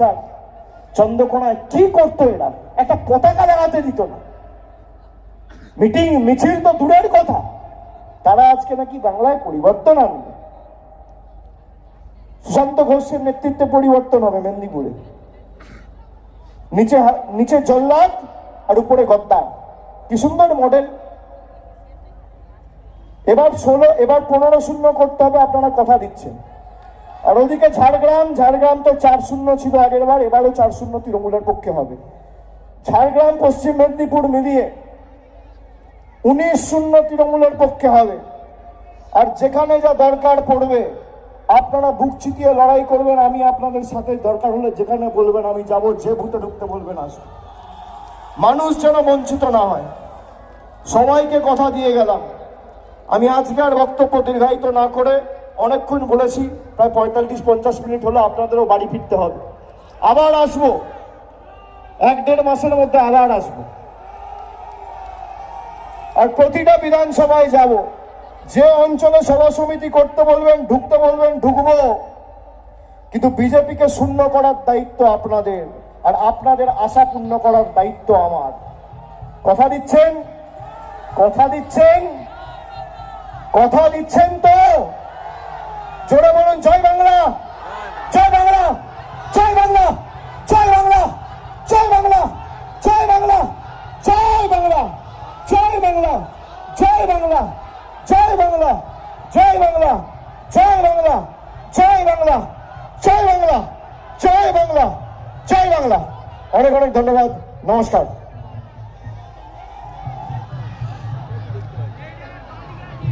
বাচ্চা চন্দ্রকোনায় কি করতো এরা? একটা পতাকা লাগাতে দিত না। মিটিং মিছিল তো দূরের কথা, তারা আজকে নাকি বাংলায় পরিবর্তন আনবে। সুশান্ত ঘোষের নেতৃত্বে পরিবর্তন হবে মেদিনীপুরে। নিচে জল্লাদ আর উপরে গদ্দার, কি সুন্দর মডেল। এবার 15-0 করতে হবে, আপনারা কথা দিচ্ছেন। আর ওদিকে ঝাড়গ্রাম তো 4-0 ছিল আগের বার, এবারও 4-0 তৃণমূলের পক্ষে হবে। ঝাড়গ্রাম পশ্চিম মেদিনীপুর মিলিয়ে 19-0 তৃণমূলের পক্ষে হবে। আর যেখানে যা দরকার পড়বে আপনারা বুক চিতিয়ে লড়াই করবেন, আমি আপনাদের সাথে দরকার হলে যেখানে বলবেন আমি যাব, যে ভূতে ঢুকতে বলবেন আসুন। মানুষ যেন বঞ্চিত না হয়। সবাইকে কথা দিয়ে গেলাম। আমি আজকে আর বক্তব্য দীর্ঘায়িত না করে, অনেকক্ষণ বলেছি, প্রায় 45-50 মিনিট হলো, আপনাদেরও বাড়ি ফিরতে হবে। আবার আসবো, 1-1.5 মাসের মধ্যে আবার আসবো। আর প্রতিটা বিধানসভায় যাব, যে অঞ্চলে সভা সমিতি করতে বলবেন, ঢুকতে বলবেন, ঢুকবো। কিন্তু বিজেপিকে শূন্য করার দায়িত্ব আপনাদের, আর আপনাদের আশা পূর্ণ করার দায়িত্ব আমার। কথা দিচ্ছেন? কথা দিচ্ছেন? কথা দিচ্ছেন তো? জোরে বলুন জয় বাংলা, জয় বাংলা, জয় বাংলা, জয় বাংলা, জয় বাংলা, জয় বাংলা, জয় বাংলা, জয় বাংলা, জয় বাংলা, জয় বাংলা, জয় বাংলা, জয় বাংলা, জয় বাংলা, জয় বাংলা, জয় বাংলা, জয় বাংলা। অনেক অনেক ধন্যবাদ, নমস্কার।